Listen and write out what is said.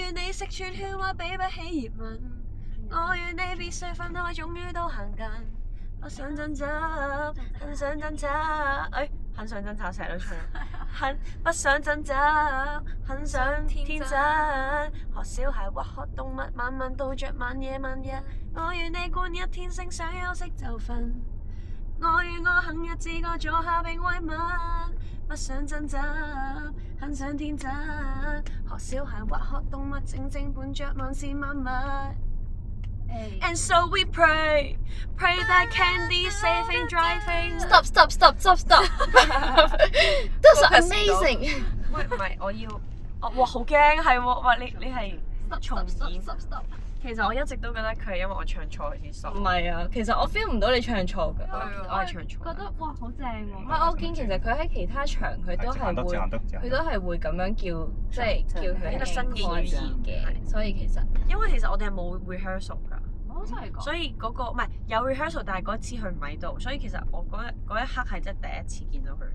願你識穿喧嘩，比不起葉問。我願你必須分開，終於都行近。不想爭執，很想掙扎。很想掙扎成日都唱。不想掙扎，很想天真。學小孩或學動物，晚晚倒着晚夜晚日。我願你貫一天星，想休息就瞓。我與我肯日自個坐下並慰問。不想掙扎，很想天真。學小孩或學動物，靜靜伴着萬事萬物。And so we pray that candy saving driving. Stop! That's amazing. 喂，唔係，我要，哇，好驚，係喎，喂，你係重演。其實我一直都覺得佢係因為我唱錯開始 stop。唔係啊，其實我 feel 唔到你唱錯㗎。我係唱錯。覺得哇好正喎！唔係，我見其實佢喺其他場佢都係會咁樣叫，即係叫佢一個新嘅語言嘅，所以其實因為其實我哋係冇 rehearsal 㗎。真係講。所以嗰個唔係有 rehearsal，但係嗰次佢唔喺度，所以其實我嗰一刻係真係第一次見到佢。